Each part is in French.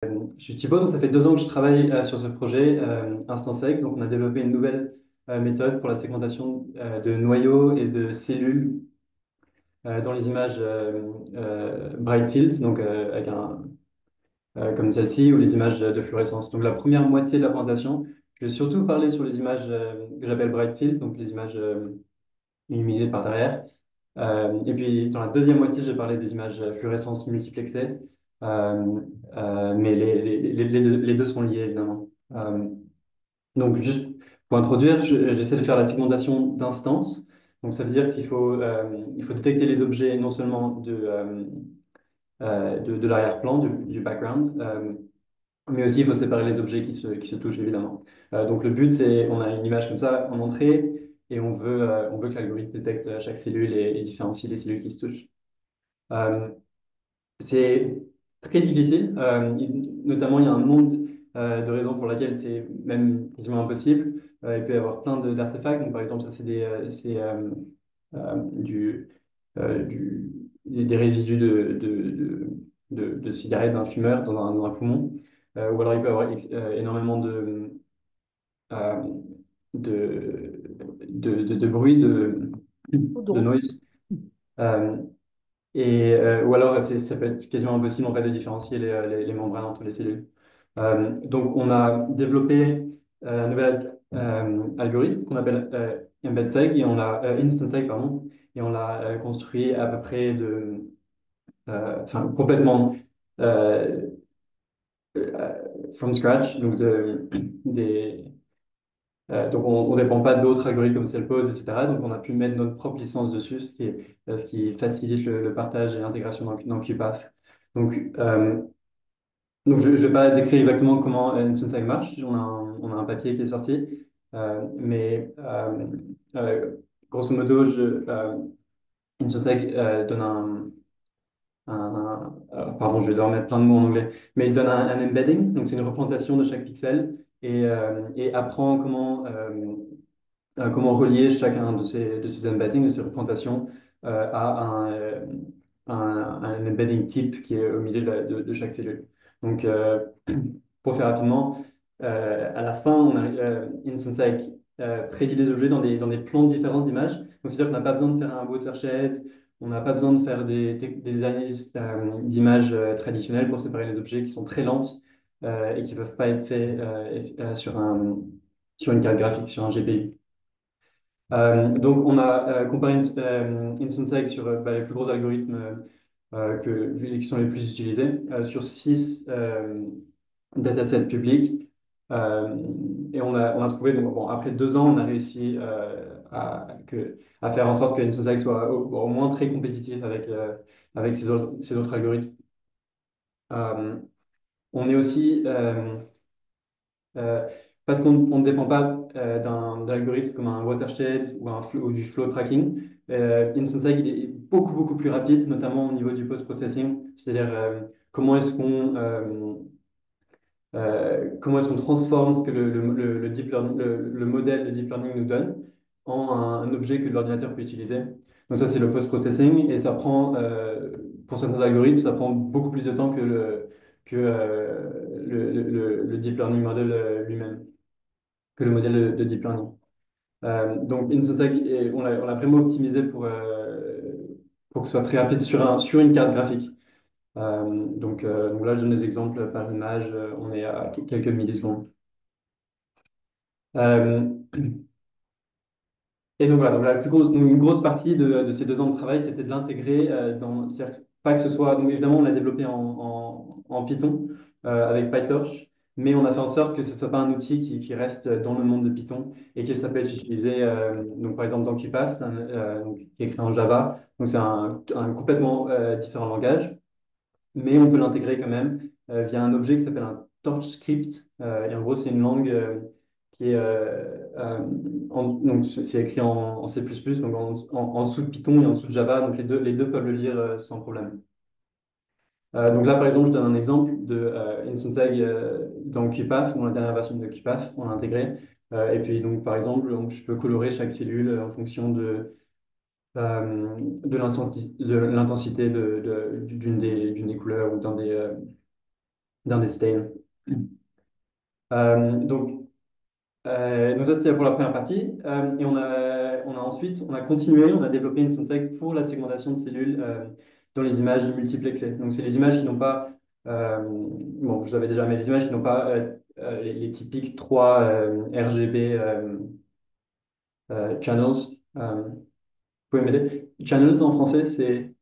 Je suis Thibaut, donc ça fait 2 ans que je travaille sur ce projet InstantSeg. Donc, on a développé une nouvelle méthode pour la segmentation de noyaux et de cellules dans les images bright field, donc avec comme celle-ci, ou les images de fluorescence. Donc, la première moitié de la présentation, je vais surtout parler sur les images que j'appelle bright field, donc les images illuminées par derrière. Et puis, dans la deuxième moitié, je vais parler des images fluorescence multiplexées. Euh, mais les deux sont liés, évidemment. Donc, juste pour introduire, j'essaie de faire la segmentation d'instances. Donc, ça veut dire il faut détecter les objets non seulement de l'arrière-plan, du background, mais aussi il faut séparer les objets qui se touchent, évidemment. Donc, le but, c'est, on a une image comme ça en entrée et on veut que l'algorithme détecte chaque cellule et différencie les cellules qui se touchent. Euh, c'est très difficile. Notamment, il y a un nombre de raisons pour lesquelles c'est même quasiment impossible. Il peut y avoir plein d'artefacts. Donc, par exemple, ça, du, du, des résidus de cigarettes d'un fumeur dans un poumon. Ou alors, il peut y avoir énormément euh, de, de bruit, de Donc, noise. Euh, ou alors, ça peut être quasiment impossible en fait, de différencier les membranes entre les cellules. Donc, on a développé un nouvel algorithme qu'on appelle EmbedSeg, et InstantSeg, pardon, et on l'a construit à peu près enfin, complètement euh, from scratch, donc donc, on ne dépend pas d'autres algorithmes comme Cellpose, etc. Donc, on a pu mettre notre propre licence dessus, ce qui facilite le partage et l'intégration dans QPath. Donc, je ne vais pas décrire exactement comment InstantSeg marche. On a un papier qui est sorti. Mais grosso modo, InstantSeg donne pardon, je vais devoir mettre plein de mots en anglais, mais il donne un embedding. Donc, c'est une représentation de chaque pixel et apprend comment relier chacun de ces embeddings, de ces représentations, à un embedding type qui est au milieu de chaque cellule. Donc, pour faire rapidement, à la fin, InstantSec prédit les objets dans des plans différents d'images. Donc, c'est-à-dire qu'on n'a pas besoin de faire un watershed, on n'a pas besoin de faire des analyses d'images traditionnelles pour séparer les objets qui sont très lentes et qui ne peuvent pas être faits sur une carte graphique, sur un GPU. Donc, on a comparé InstantSeg sur les plus gros algorithmes qui sont les plus utilisés sur 6 datasets publics. Euh, et on a trouvé, donc, bon, après 2 ans, on a réussi à faire en sorte que InstantSeg soit au moins très compétitif avec ces autres algorithmes. Euh, on est aussi euh, parce qu'on ne dépend pas d'un algorithme comme un watershed ou du flow tracking. InstantSeg il est beaucoup, beaucoup plus rapide, notamment au niveau du post-processing, c'est-à-dire comment est-ce qu'on transforme ce que le deep learning, le modèle de deep learning nous donne en un objet que l'ordinateur peut utiliser. Donc ça, c'est le post-processing et ça prend, pour certains algorithmes, ça prend beaucoup plus de temps que le deep learning model lui-même, que le modèle de deep learning. Donc InstaSeg, on l'a vraiment optimisé pour que ce soit très rapide sur une carte graphique. Donc là, je donne des exemples par image, on est à quelques millisecondes. Euh, Et donc voilà, donc donc une grosse partie de ces 2 ans de travail, c'était de l'intégrer c'est-à-dire pas que ce soit, donc évidemment, on l'a développé en Python avec PyTorch, mais on a fait en sorte que ce ne soit pas un outil qui reste dans le monde de Python et que ça peut être utilisé, donc par exemple dans QPath, donc, qui est écrit en Java, donc c'est un complètement différent langage, mais on peut l'intégrer quand même via un objet qui s'appelle un torch script. Et en gros, c'est une langue qui est donc c'est écrit en C++, donc en dessous de Python et en dessous de Java, donc les deux peuvent le lire sans problème. Donc là, par exemple, je donne un exemple de InstantSeg dans QPath, dans la dernière version de QPath, on l'a intégré. Et puis, donc, par exemple, donc, je peux colorer chaque cellule en fonction de l'intensité d'une des couleurs ou d'un des, d'un stain. Donc ça, c'était pour la première partie. Et on a ensuite, on a continué, on a développé une synthèse pour la segmentation de cellules dans les images multiplexées. Donc, c'est les images qui n'ont pas, bon, vous avez déjà, mais les images qui n'ont pas les typiques 3 RGB channels. Vous pouvez m'aider? Channels en français, c'est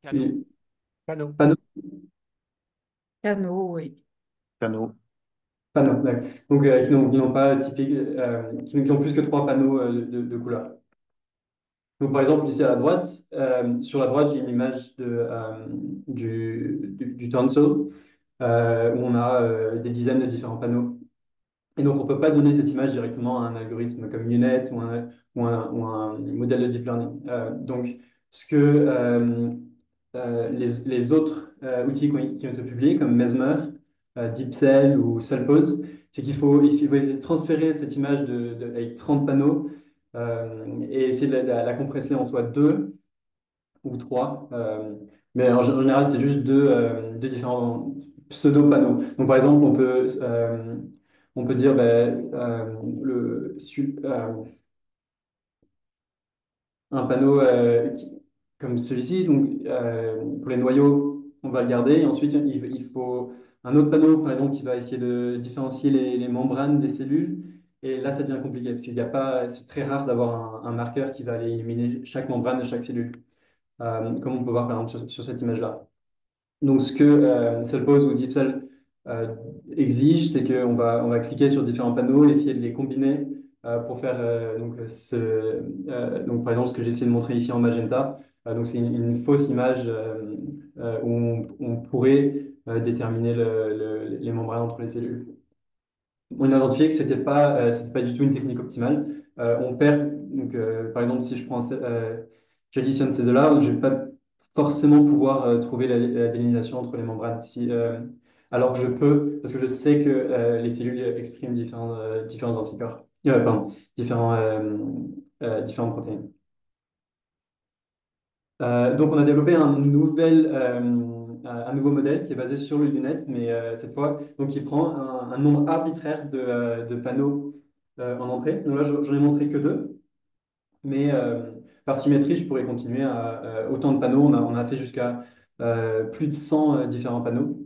Canot. Canot. panneaux. Canot, oui. Canot. Panneaux, d'accord. Donc, qui n'ont pas typique, qui ont plus que 3 panneaux de couleurs. Donc, par exemple, ici à la droite, sur la droite, j'ai une image du tonsil où on a des dizaines de différents panneaux. Et donc, on ne peut pas donner cette image directement à un algorithme comme U-Net ou un modèle de deep learning. Donc, ce que les autres outils qui ont été publiés, comme Mesmer, DeepCell ou Cellpose, c'est qu'il faut essayer de transférer cette image avec 30 panneaux et essayer de la compresser en soit deux ou trois. Mais en général, c'est juste deux différents pseudo-panneaux. Donc, par exemple, on peut dire ben, un panneau comme celui-ci. Donc, pour les noyaux, on va le garder. Et ensuite, il faut un autre panneau, par exemple, qui va essayer de différencier les membranes des cellules. Et là, ça devient compliqué parce qu'il y a pas, c'est très rare d'avoir un marqueur qui va aller éliminer chaque membrane de chaque cellule, comme on peut voir par exemple sur cette image-là. Donc, ce que Cellpose ou DeepCell exige, c'est qu'on va cliquer sur différents panneaux et essayer de les combiner pour faire donc, par exemple, ce que j'ai essayé de montrer ici en magenta. Donc, c'est une fausse image où on pourrait déterminer les membranes entre les cellules. On a identifié que c'était pas du tout une technique optimale. On perd, donc, par exemple, si j'additionne ces deux-là, je ne vais pas forcément pouvoir trouver la délimitation entre les membranes. Alors que je peux, parce que je sais que les cellules expriment différents anticorps, pardon, différentes protéines. Donc, on a développé un nouveau modèle qui est basé sur le Lunet, mais cette fois, donc, il prend un nombre arbitraire de panneaux en entrée. Donc là, j'en ai montré que deux, mais par symétrie, je pourrais continuer à autant de panneaux. On a fait jusqu'à plus de 100 différents panneaux.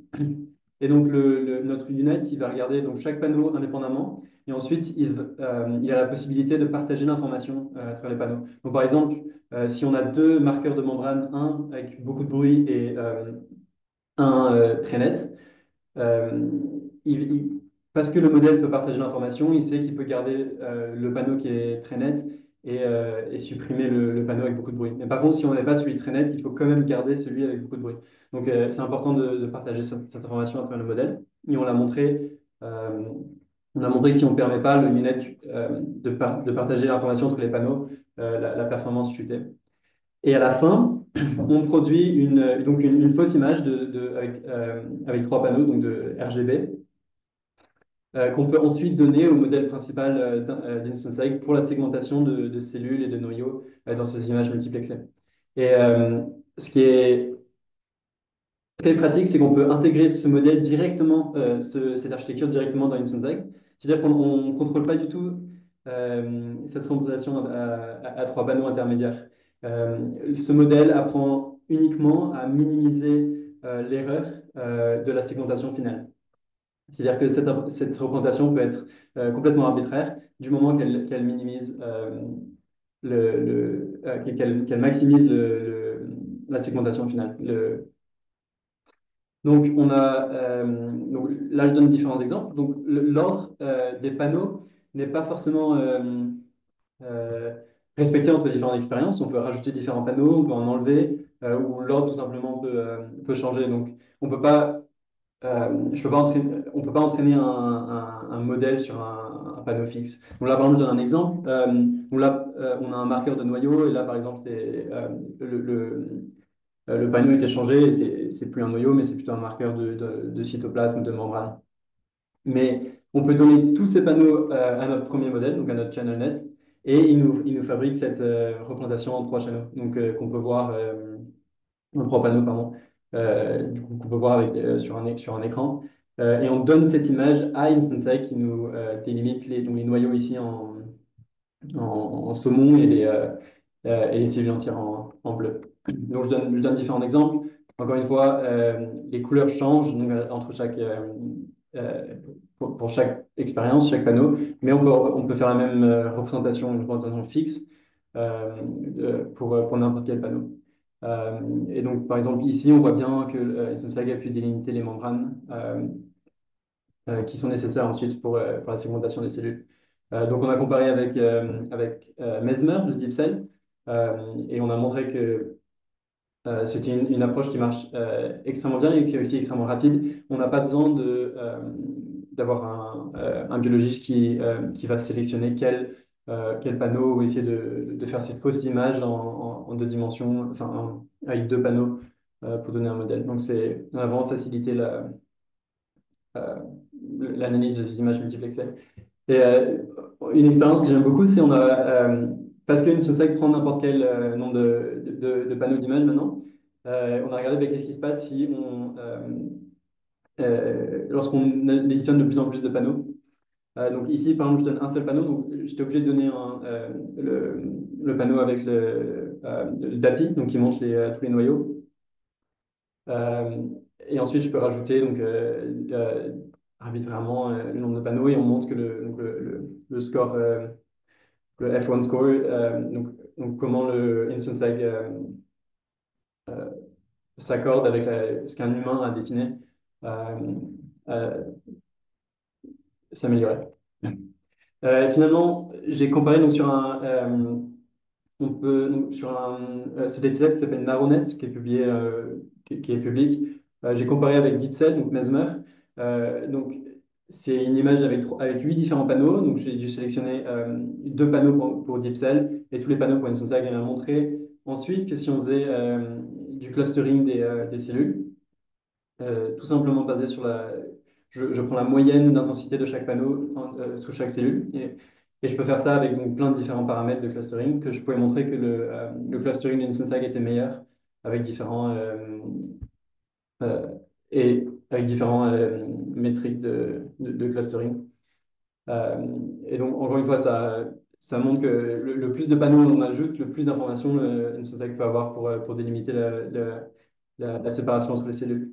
Et donc, notre Lunet, il va regarder donc, chaque panneau indépendamment. Et ensuite, il a la possibilité de partager l'information à travers les panneaux. Donc, par exemple, si on a deux marqueurs de membrane, un avec beaucoup de bruit et un très net, euh, parce que le modèle peut partager l'information, il sait qu'il peut garder le panneau qui est très net et supprimer le panneau avec beaucoup de bruit. Mais par contre, si on n'est pas celui très net, il faut quand même garder celui avec beaucoup de bruit. Donc, c'est important de partager cette information après le modèle. Et euh, on a montré que si on ne permet pas le UNet de partager l'information entre les panneaux, la performance chutait. Et à la fin, on produit donc une fausse image avec 3 panneaux donc de RGB qu'on peut ensuite donner au modèle principal d'Instance Egg pour la segmentation de cellules et de noyaux dans ces images multiplexées. Et ce qui est très pratique, c'est qu'on peut intégrer ce modèle directement, cette architecture directement dans Instance Egg. C'est-à-dire qu'on ne contrôle pas du tout cette représentation à 3 panneaux intermédiaires. Ce modèle apprend uniquement à minimiser l'erreur de la segmentation finale. C'est-à-dire que cette représentation peut être complètement arbitraire du moment qu'elle minimise qu'elle maximise la segmentation finale. Donc là, je donne différents exemples. Donc l'ordre des panneaux n'est pas forcément euh, respecté entre différentes expériences. On peut rajouter différents panneaux, on peut en enlever, ou l'ordre tout simplement peut changer. Donc on peut pas on peut pas entraîner un modèle sur un panneau fixe. Donc là, par exemple, je donne un exemple. Donc là, on a un marqueur de noyau, et là, par exemple, le panneau est changé, et c'est plus un noyau, mais c'est plutôt un marqueur de cytoplasme, de membrane. Mais on peut donner tous ces panneaux à notre premier modèle, donc à notre ChannelNet, et il nous fabrique cette représentation en 3 channels, donc qu'on peut voir en 3 panneaux, pardon, du coup, qu'on peut voir sur un écran. Et on donne cette image à InstantSec qui nous délimite donc les noyaux ici en saumon et les cellules entières en bleu. Donc, je donne différents exemples. Encore une fois, les couleurs changent donc, euh, pour chaque expérience, chaque panneau, mais on peut faire la même représentation, une représentation fixe pour n'importe quel panneau. Et donc, par exemple, ici, on voit bien que Issosag a pu délimiter les membranes qui sont nécessaires ensuite pour la segmentation des cellules. Donc, on a comparé avec Mesmer de DeepCell et on a montré que c'était une approche qui marche extrêmement bien et qui est aussi extrêmement rapide. On n'a pas besoin d'avoir un biologiste qui va sélectionner quel panneau ou essayer de faire ces fausses images en deux dimensions, enfin avec deux panneaux pour donner un modèle. Donc, on a vraiment facilité euh, l'analyse de ces images multiplexées. Et une expérience que j'aime beaucoup, c'est parce qu'une SOSAC prend n'importe quel nombre de panneaux d'images maintenant, on a regardé qu'est-ce qui se passe si lorsqu'on additionne de plus en plus de panneaux. Donc ici, par exemple, je donne un seul panneau, donc j'étais obligé de donner le panneau avec le DAPI, donc qui montre tous les noyaux. Euh, et ensuite, je peux rajouter arbitrairement le nombre de panneaux et on montre que le score, le F1 score, donc comment le Instant Sag euh, s'accorde avec ce qu'un humain a dessiné, euh, euh, s'améliorer. Finalement, j'ai comparé donc on peut sur ce dataset qui s'appelle Naronet, qui est publié, qui est public. J'ai comparé avec DeepCell, donc Mesmer. Donc c'est une image avec 8 différents panneaux. Donc j'ai dû sélectionner deux panneaux pour DeepCell et tous les panneaux pour InstantSag. Elle m'a montré ensuite que si on faisait du clustering des cellules, tout simplement basé sur je prends la moyenne d'intensité de chaque panneau sous chaque cellule. Et je peux faire ça avec donc, plein de différents paramètres de clustering que je pouvais montrer que le clustering d'InstantSag était meilleur avec euh, avec différents métriques de clustering. Et donc, encore une fois, ça montre que le plus de panneaux on ajoute, le plus d'informations InstantSag peut avoir pour délimiter la séparation entre les cellules.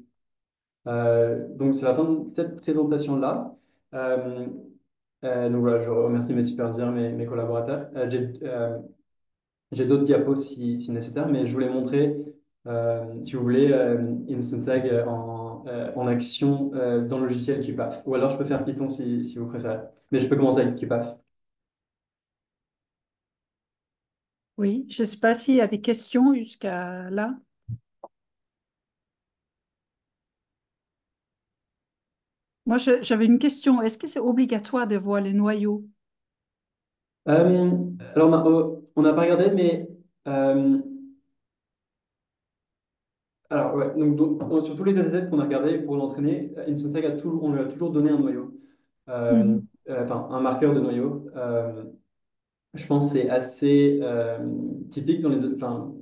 Donc, c'est la fin de cette présentation-là. Euh, donc voilà, je remercie mes superviseurs, mes collaborateurs. J'ai d'autres diapos si nécessaire, mais je voulais montrer, si vous voulez, InstantSag en action dans le logiciel QPAF. Ou alors je peux faire Python si vous préférez. Mais je peux commencer avec QPAF. Oui, je ne sais pas s'il y a des questions jusqu'à là. Moi, j'avais une question. Est-ce que c'est obligatoire de voir les noyaux? Alors, on n'a pas regardé, mais alors, ouais, sur tous les datasets qu'on a regardés pour l'entraîner, InstantSag on lui a toujours donné un noyau, Mhm. enfin un marqueur de noyau. Je pense que c'est assez typique enfin,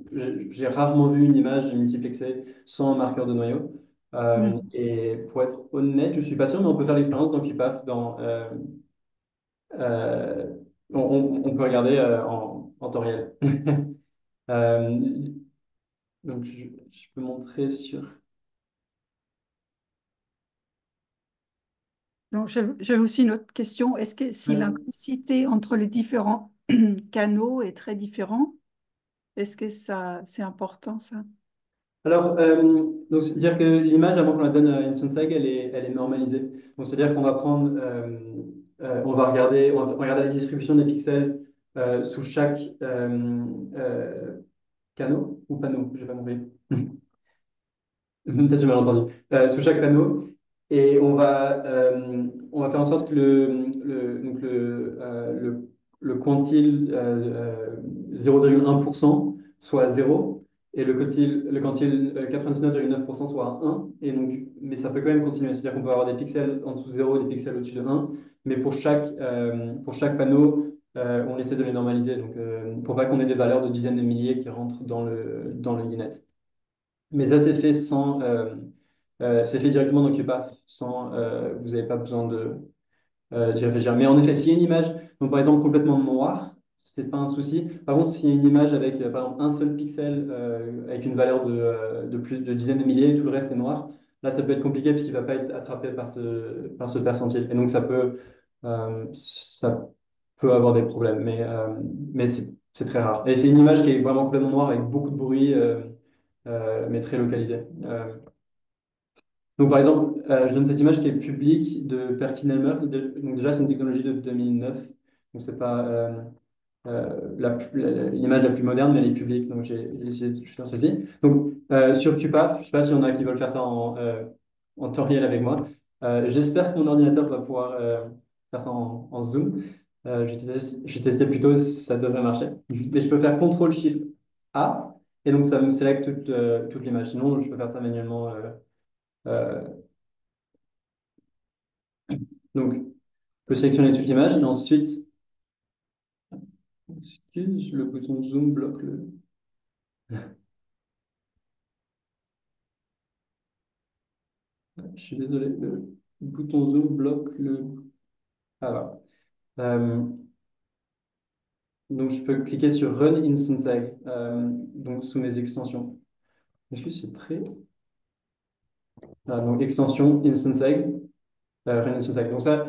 j'ai rarement vu une image multiplexée sans marqueur de noyau. Mhm. Et pour être honnête, je suis pas sûr, mais on peut faire l'expérience dans QPAF. Euh, on peut regarder en temps réel. Euh, donc, je peux montrer sur. Donc, j'ai aussi une autre question. Est-ce que si l'intensité entre les différents canaux est très différente, est-ce que ça, c'est important, ça? Alors, donc c'est-à-dire que l'image, avant qu'on la donne à InstantSag, elle est normalisée. Donc, c'est-à-dire qu'on va prendre, on va regarder la distribution des pixels sous chaque euh, canot ou panneau, j'ai pas compris. Peut-être j'ai mal entendu. Sous chaque panneau. Et on va faire en sorte que le quantile 0,1% soit 0 et le quantile 99,9% soit 1. Et donc, mais ça peut quand même continuer. C'est-à-dire qu'on peut avoir des pixels en dessous de 0 et des pixels au-dessus de 1. Mais pour chaque panneau, on essaie de les normaliser. Donc, pour pas qu'on ait des valeurs de dizaines de milliers qui rentrent dans le Linet. Mais ça, c'est fait c'est fait directement dans QPath, vous n'avez pas besoin d'y réfléchir. Mais en effet, s'il y a une image, donc par exemple complètement noire, c'est pas un souci. Par contre, s'il y a une image avec par exemple un seul pixel avec une valeur de plus de dizaines de milliers, et tout le reste est noir, là ça peut être compliqué puisqu'il va pas être attrapé par ce percentile. Et donc ça peut avoir des problèmes, mais c'est très rare. Et c'est une image qui est vraiment complètement noire avec beaucoup de bruit, mais très localisée. Donc, par exemple, je donne cette image qui est publique de Perkin-Elmer. Donc, déjà, c'est une technologie de 2009. Donc, c'est pas l'image la plus moderne, mais elle est publique. Donc, j'ai essayé de faire celle-ci. Donc, sur QPath, je ne sais pas s'il y en a qui veulent faire ça en temps réel avec moi. J'espère que mon ordinateur va pouvoir faire ça en Zoom. Je vais tester plutôt, ça devrait marcher. Mais je peux faire CTRL-SHIFT-A, et donc ça me sélecte toute l'image. Sinon, je peux faire ça manuellement. Euh, donc, je peux sélectionner toute l'image et ensuite, excuse, le bouton zoom bloque le. Je suis désolé, le bouton zoom bloque le. Ah, voilà. Euh, donc, je peux cliquer sur Run Instance Egg, donc sous mes extensions. Est-ce que c'est très. Ah, donc, extension Instance Egg, Run Instance Egg. Donc, ça,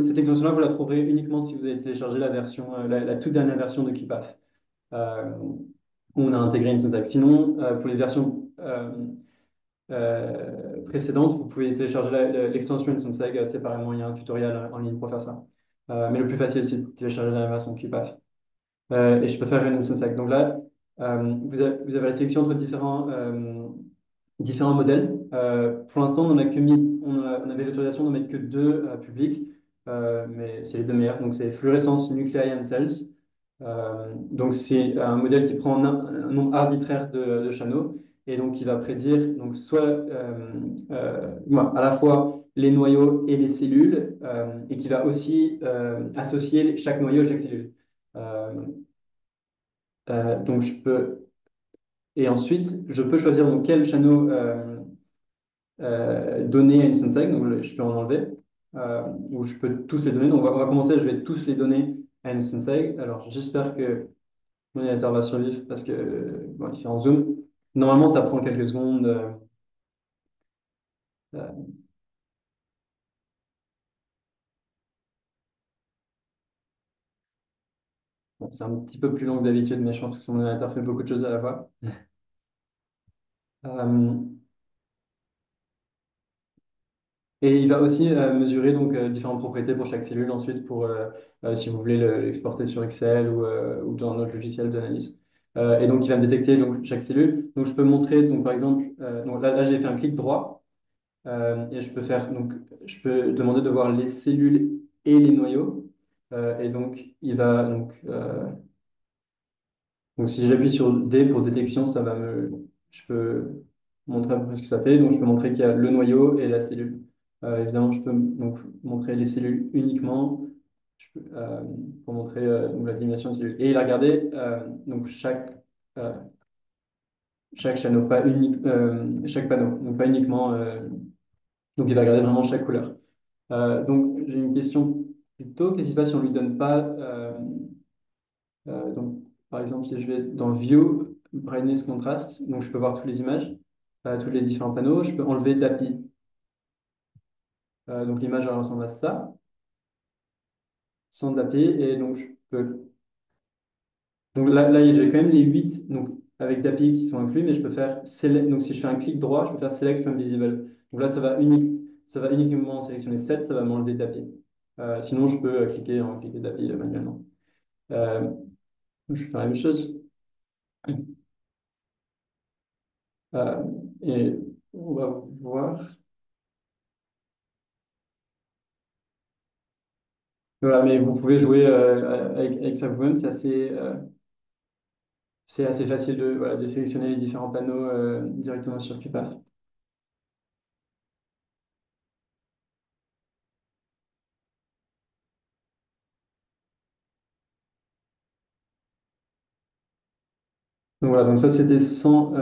cette extension-là, vous la trouverez uniquement si vous avez téléchargé la version, la toute dernière version de KeePath, où on a intégré Instance Egg. Sinon, pour les versions précédente, vous pouvez télécharger l'extension InstanceEgg séparément. Il y a un tutoriel en ligne pour faire ça. Mais le plus facile, c'est de télécharger la version QPath. Et je peux faire une InstanceEgg. Donc là, vous avez la sélection entre différents modèles. Pour l'instant, on a que mis, on avait l'autorisation d'en mettre que deux publics, mais c'est les deux meilleurs. Donc c'est fluorescence, nuclei and cells. Donc c'est un modèle qui prend un nombre arbitraire de channels et donc il va prédire donc soit à la fois les noyaux et les cellules et qui va aussi associer chaque noyau à chaque cellule. Euh, donc je peux et ensuite je peux choisir donc quel channel donner à une Sensei, donc je peux en enlever ou je peux tous les donner. Donc on va commencer, je vais tous les donner à une Sensei. Alors j'espère que mon ordinateur va survivre parce que bon, il fait en zoom. Normalement, ça prend quelques secondes. Euh, bon, c'est un petit peu plus long que d'habitude, mais je pense que mon ordinateur fait beaucoup de choses à la fois. Euh, et il va aussi mesurer donc différentes propriétés pour chaque cellule ensuite pour si vous voulez l'exporter sur Excel ou dans un autre logiciel d'analyse. Et donc il va me détecter donc chaque cellule. Donc je peux montrer donc par exemple donc là j'ai fait un clic droit. Et je peux demander de voir les cellules et les noyaux. Et donc, donc si j'appuie sur D pour détection, je peux montrer à peu près ce que ça fait. Donc, je peux montrer qu'il y a le noyau et la cellule. Évidemment, je peux donc montrer les cellules uniquement pour montrer donc, la diminution de cellules. Et il a regardé donc euh, chaque channel, pas unique, chaque panneau, donc pas uniquement. Donc, il va regarder vraiment chaque couleur. Donc, j'ai une question plutôt. Qu'est-ce qui se passe si on ne lui donne pas donc, par exemple, si je vais dans View, Brightness Contrast, donc je peux voir toutes les images, tous les différents panneaux. Je peux enlever DAPI. Donc, l'image elle ressemble à ça, sans DAPI. Et donc, je peux. Donc là j'ai quand même les 8 donc, avec DAPI qui sont inclus, mais je peux faire Select. Donc, si je fais un clic droit, je peux faire Select from Visible. Donc là, ça va uniquement sélectionner 7, ça va m'enlever DAPI. Sinon, je peux cliquer DAPI manuellement. Euh, je vais faire la même chose. Euh, et on va voir. Voilà, mais vous pouvez jouer avec ça vous-même. C'est assez facile voilà, de sélectionner les différents panneaux directement sur QPath. Donc voilà, donc ça c'était sans.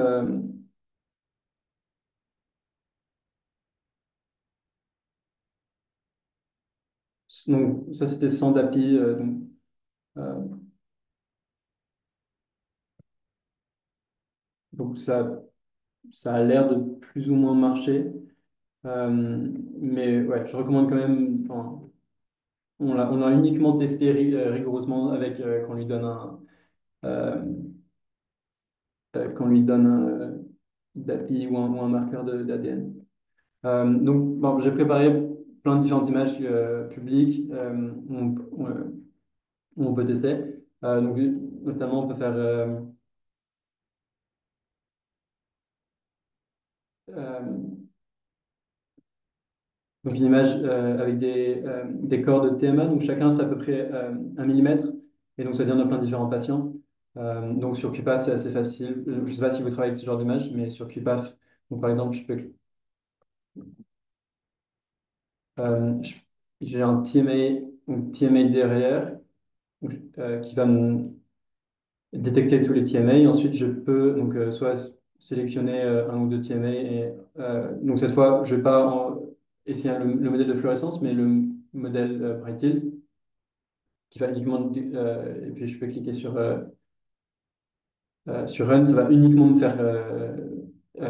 Donc, ça, c'était sans DAPI. Euh, donc ça a l'air de plus ou moins marcher. Euh, mais ouais, je recommande quand même. Enfin, on l'a uniquement testé rigoureusement avec quand on lui donne euh, qu'on lui donne un DAPI ou un marqueur d'ADN. Donc, bon, j'ai préparé plein de différentes images publiques où on peut tester. Donc, notamment, on peut faire euh, donc une image avec des corps de TMA. Donc, chacun, c'est à peu près 1 millimètre. Et donc, ça vient de plein de différents patients. Donc, sur QPAF, c'est assez facile. Je ne sais pas si vous travaillez avec ce genre d'image, mais sur QPAF, donc, par exemple, je- j'ai un TMA, donc TMA derrière, qui va me détecter tous les TMA. Et ensuite, je peux donc, soit sélectionner un ou deux TMA. Donc, cette fois, je ne vais pas essayer le modèle de fluorescence, mais le modèle Bright qui va uniquement. Et puis, je peux cliquer sur Run. Ça va uniquement me faire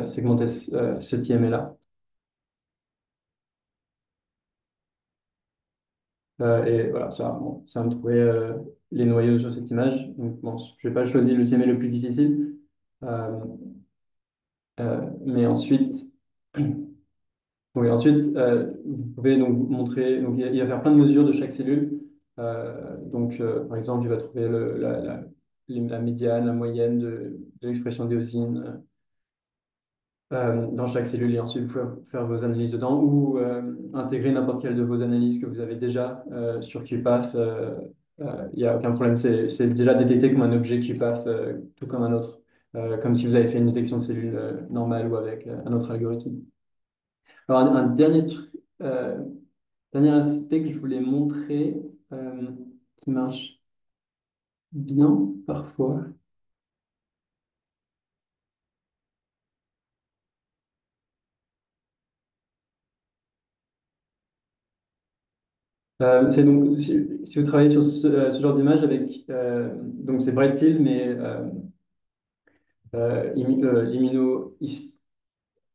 segmenter ce TMA-là. Et voilà, bon, ça va me trouver les noyaux sur cette image. Donc, bon, je vais pas choisir le TMA le plus difficile. Euh, mais ensuite, oui, ensuite vous pouvez donc montrer, donc il va faire plein de mesures de chaque cellule. Donc, par exemple, il va trouver la médiane, la moyenne de l'expression d'éosine dans chaque cellule et ensuite vous pouvez faire vos analyses dedans ou intégrer n'importe quelle de vos analyses que vous avez déjà sur QPath. Il n'y a aucun problème, c'est déjà détecté comme un objet QPath, tout comme un autre, comme si vous avez fait une détection de cellules normale ou avec un autre algorithme. Alors, un euh, dernier aspect que je voulais montrer, qui marche bien parfois. C'est donc, si vous travaillez sur ce genre d'image avec, donc c'est Bright Field, mais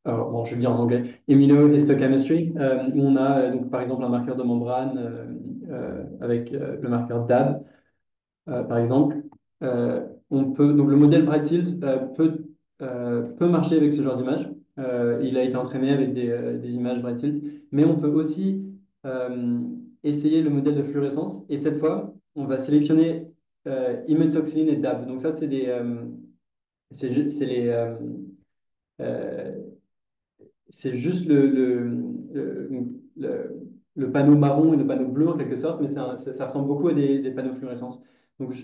alors, bon, je vais le dire en anglais, immunohistochemistry, où on a donc, par exemple un marqueur de membrane avec le marqueur DAB, par exemple. Donc le modèle Brightfield peut marcher avec ce genre d'image. Il a été entraîné avec des images Brightfield, mais on peut aussi euh, essayer le modèle de fluorescence. Et cette fois, on va sélectionner immunotoxine et DAB. Donc ça, c'est euh, c'est juste le panneau marron et le panneau bleu en quelque sorte, mais ça ressemble beaucoup à des panneaux fluorescence. Il faut que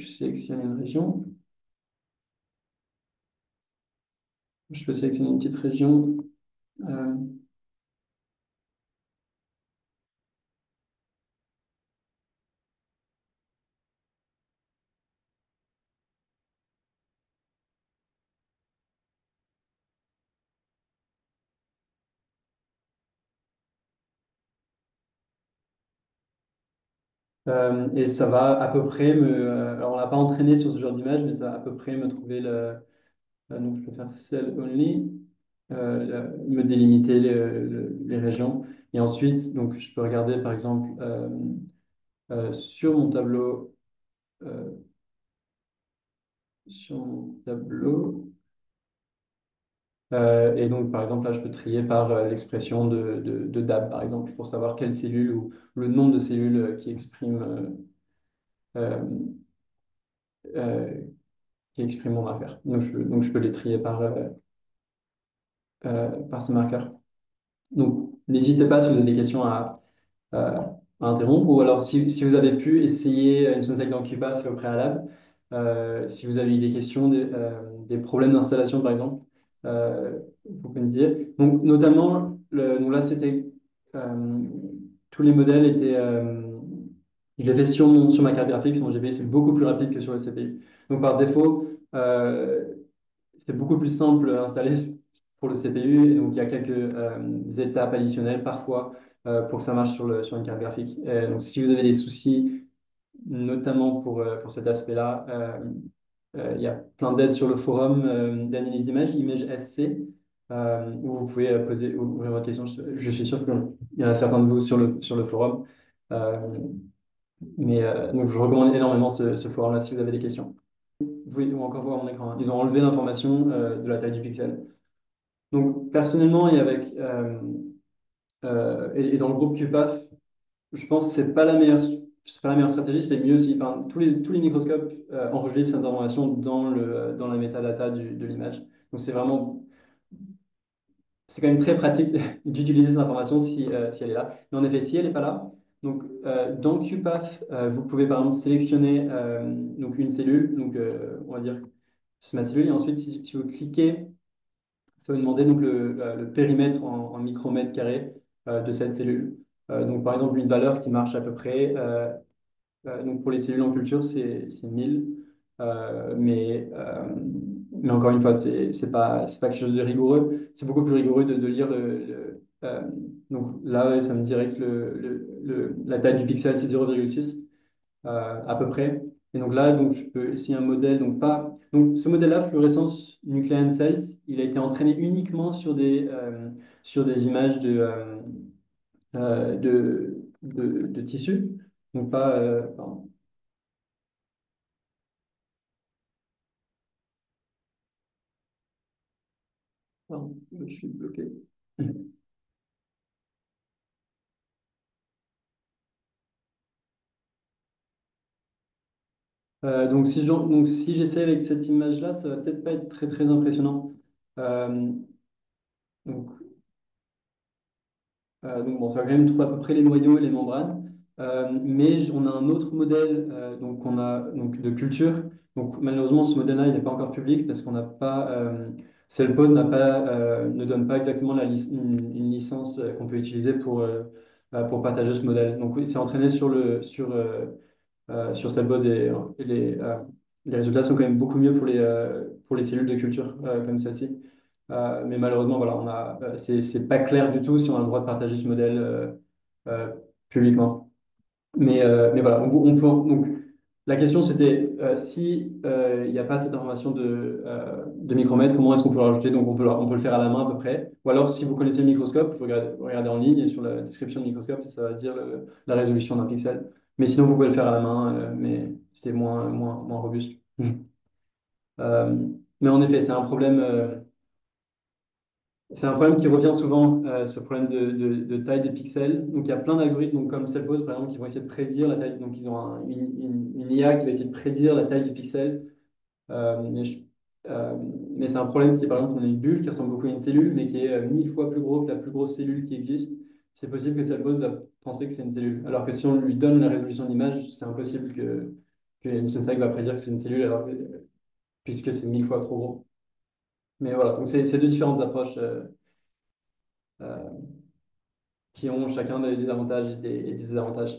je sélectionne une région. Je peux sélectionner une petite région. Euh, et ça va à peu près alors, on l'a pas entraîné sur ce genre d'image, mais ça va à peu près me trouver donc, je peux faire cell only, me délimiter les régions. Et ensuite, donc, je peux regarder, par exemple, sur mon tableau. euh, sur mon tableau. Et donc, par exemple, là, je peux trier par l'expression de DAB, par exemple, pour savoir quelle cellule ou le nombre de cellules euh, euh, qui expriment mon marqueur. Donc, je peux les trier par ce marqueur. Donc, n'hésitez pas si vous avez des questions euh, à interrompre. Ou alors, si vous avez pu essayer une Sunset dans QPath au préalable, si vous avez eu des questions, des problèmes d'installation, par exemple, vous pouvez me dire. Donc, notamment, donc là, euh, tous les modèles étaient. Je l'ai fait sur ma carte graphique, sur mon GPU, c'est beaucoup plus rapide que sur le CPU. Donc, par défaut, c'était beaucoup plus simple à installer pour le CPU. Et donc, il y a quelques étapes additionnelles parfois pour que ça marche sur une carte graphique. Donc, si vous avez des soucis, notamment pour cet aspect-là, il y a plein d'aides sur le forum d'analyse d'image, Image SC, où vous pouvez ouvrir votre question. Je suis sûr qu'il y en a certains de vous sur le forum. Euh, donc, je recommande énormément ce forum-là si vous avez des questions. Vous pouvez encore voir mon écran, hein. Ils ont enlevé l'information de la taille du pixel. Donc, personnellement, et dans le groupe QPAF, je pense que c'est pas la meilleure stratégie. C'est mieux si, enfin, tous les microscopes enregistrent cette information dans la métadata de l'image. Donc, c'est quand même très pratique d'utiliser cette information si elle est là. Mais en effet, si elle n'est pas là, donc dans QPath, vous pouvez par exemple sélectionner donc une cellule. Donc, on va dire c'est ma cellule. Et ensuite, si vous cliquez, ça va vous demander donc le périmètre en micromètres carrés de cette cellule. Donc, par exemple, une valeur qui marche à peu près. Donc pour les cellules en culture, c'est 1000. Mais encore une fois, c'est pas quelque chose de rigoureux. C'est beaucoup plus rigoureux de lire donc là, ça me dirait que la taille du pixel, c'est 0,6 à peu près. Et donc là, donc, je peux essayer un modèle. Donc ce modèle-là, Fluorescence Nuclear Cells, il a été entraîné uniquement sur des images de tissus. Donc pas, pardon. Pardon, je suis bloqué. Donc si j'essaie avec cette image-là, ça va peut-être pas être très très impressionnant. Euh, donc, donc bon, ça va quand même trouver à peu près les noyaux et les membranes. Mais on a un autre modèle donc on a donc de culture. Donc malheureusement, ce modèle-là, il n'est pas encore public parce qu'on n'a pas Cellpose ne donne pas exactement une licence qu'on peut utiliser pour partager ce modèle. Donc oui, c'est entraîné sur Cellpose et les résultats sont quand même beaucoup mieux pour les cellules de culture comme celle-ci. Mais malheureusement, voilà, c'est pas clair du tout si on a le droit de partager ce modèle euh, publiquement. Mais voilà, donc, la question c'était si il n'y a pas cette information de micromètre, comment est-ce qu'on peut le rajouter? Donc on peut le faire à la main à peu près. Ou alors si vous connaissez le microscope, vous regardez en ligne et sur la description du microscope, ça va dire la résolution d'un pixel. Mais sinon, vous pouvez le faire à la main, mais c'est moins robuste. Euh, mais en effet, c'est un problème qui revient souvent, ce problème de taille des pixels. Donc, il y a plein d'algorithmes, donc, comme Cellpose, par exemple, qui vont essayer de prédire la taille. Donc, ils ont une IA qui va essayer de prédire la taille du pixel. Euh, mais je- euh, mais c'est un problème si, par exemple, on a une bulle qui ressemble beaucoup à une cellule, mais qui est 1000 fois plus gros que la plus grosse cellule qui existe. C'est possible que Cellpose va penser que c'est une cellule. Alors que si on lui donne la résolution de l'image, c'est impossible que Insensec va prédire que c'est une cellule, puisque c'est 1000 fois trop gros. Mais voilà, donc c'est deux différentes approches. Euh, qui ont chacun des avantages et des désavantages.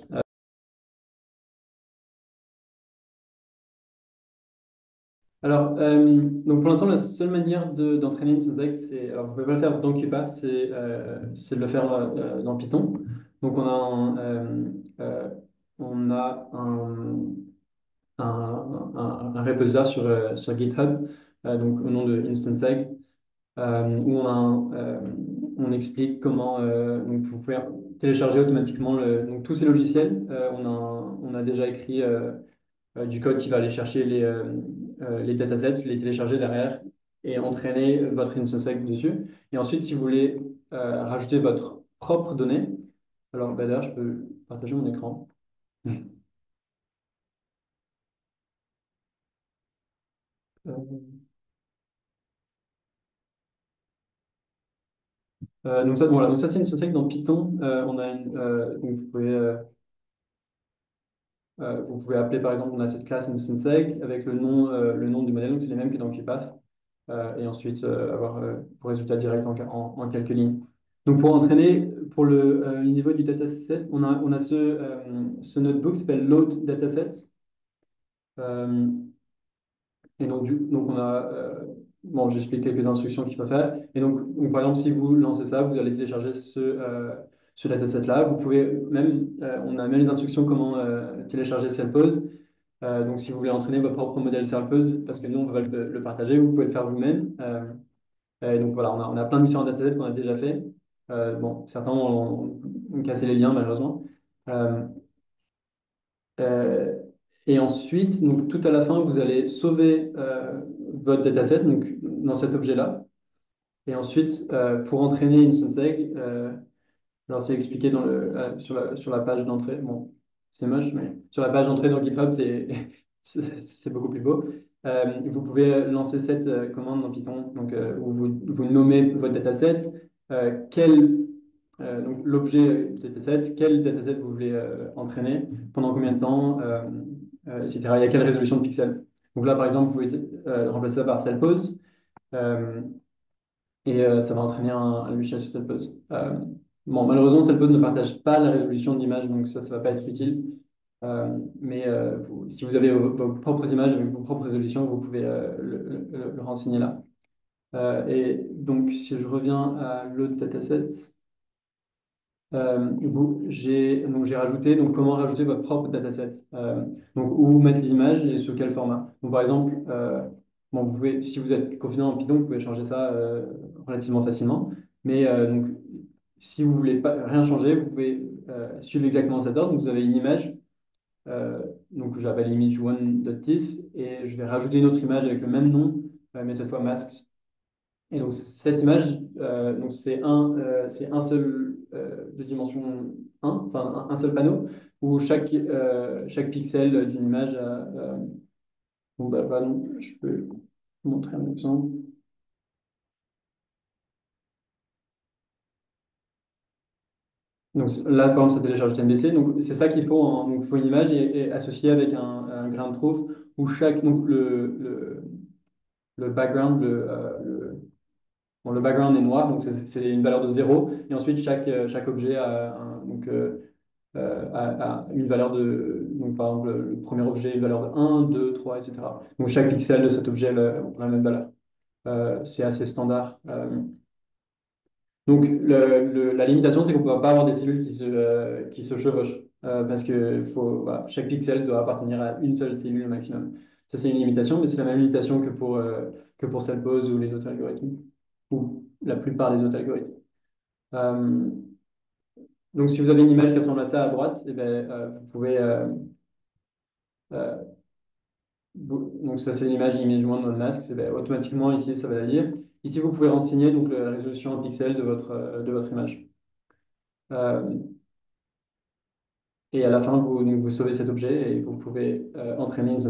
Alors, donc pour l'instant, la seule manière d'entraîner une syntaxe, alors vous pouvez pas le faire dans QPath, c'est de le faire dans Python. Donc on a un repository sur GitHub, donc au nom de InstanceEgg, où on explique comment donc vous pouvez télécharger automatiquement donc tous ces logiciels. On a déjà écrit du code qui va aller chercher les datasets, les télécharger derrière et entraîner votre instance dessus. Et ensuite, si vous voulez rajouter votre propre donnée, alors bah, d'ailleurs, je peux partager mon écran. Donc ça, voilà, donc ça c'est une instance dans Python. Donc vous pouvez appeler par exemple, on a cette classe InstanceEgg avec le nom du modèle, donc c'est les mêmes que dans QPath, et ensuite avoir vos résultats directs en quelques lignes. Donc pour entraîner, pour le niveau du dataset, on a ce notebook qui s'appelle Load Datasets. Euh, et donc on a, bon, j'explique quelques instructions qu'il faut faire. Et donc, par exemple, si vous lancez ça, vous allez télécharger ce dataset-là. Vous pouvez même, on a même les instructions comment télécharger Cellpose. Donc, si vous voulez entraîner votre propre modèle Cellpose, parce que nous, on va le partager, vous pouvez le faire vous-même. Et donc, voilà, on a plein de différents datasets qu'on a déjà fait. Bon, certains ont cassé les liens, malheureusement. Euh, euh, et ensuite, donc, tout à la fin, vous allez sauver votre dataset donc, dans cet objet-là. Et ensuite, pour entraîner une Sensei, alors c'est expliqué sur la page d'entrée. Bon, c'est moche, mais sur la page d'entrée dans GitHub, c'est beaucoup plus beau. Vous pouvez lancer cette commande dans Python, donc, où vous nommez votre dataset, donc l'objet du dataset, quel dataset vous voulez entraîner, pendant combien de temps, etc. Il y a quelle résolution de pixels. Donc là, par exemple, vous pouvez remplacer ça par cellpose. Euh, et ça va entraîner un logiciel sur Cellpose. Bon, malheureusement, Cellpose ne partage pas la résolution de l'image, donc ça ne va pas être utile. Mais si vous avez vos propres images avec vos propres résolutions, vous pouvez le renseigner là. Et donc, si je reviens à l'autre dataset, j'ai rajouté, donc comment rajouter votre propre dataset. Donc, où mettre les images et sur quel format. Donc, par exemple, bon, si vous êtes confident en Python, vous pouvez changer ça relativement facilement. Mais donc, si vous voulez pas, rien changer, vous pouvez suivre exactement cet ordre. Donc, vous avez une image, donc que j'appelle image1.tif, et je vais rajouter une autre image avec le même nom, mais cette fois masks. Et donc, cette image, donc c'est un seul de dimension 1, enfin un seul panneau, où chaque pixel d'une image a. Bon, bah, non, je peux vous montrer un exemple. Donc là, par exemple, ça télécharge TMBC. Donc, c'est ça qu'il faut. Donc, il faut une image et associée avec un grain de truth où donc, le background, bon, le background est noir, donc c'est une valeur de 0. Et ensuite, chaque objet a une valeur de. Donc, par exemple, le premier objet a une valeur de 1, 2, 3, etc. Donc, chaque pixel de cet objet a la même valeur. C'est assez standard. Donc, la limitation, c'est qu'on ne peut pas avoir des cellules qui se chevauchent. Parce que voilà, chaque pixel doit appartenir à une seule cellule au maximum. Ça, c'est une limitation, mais c'est la même limitation que pour Cellpose ou les autres algorithmes, ou la plupart des autres algorithmes. Euh, donc, si vous avez une image qui ressemble à ça à droite, eh ben, vous pouvez. Euh, donc, ça, c'est l'image image1 de mask. Eh ben, automatiquement, ici, ça va la lire. Ici, vous pouvez renseigner donc, la résolution en pixels de votre image. Euh, Et à la fin, vous sauvez cet objet et vous pouvez entraîner une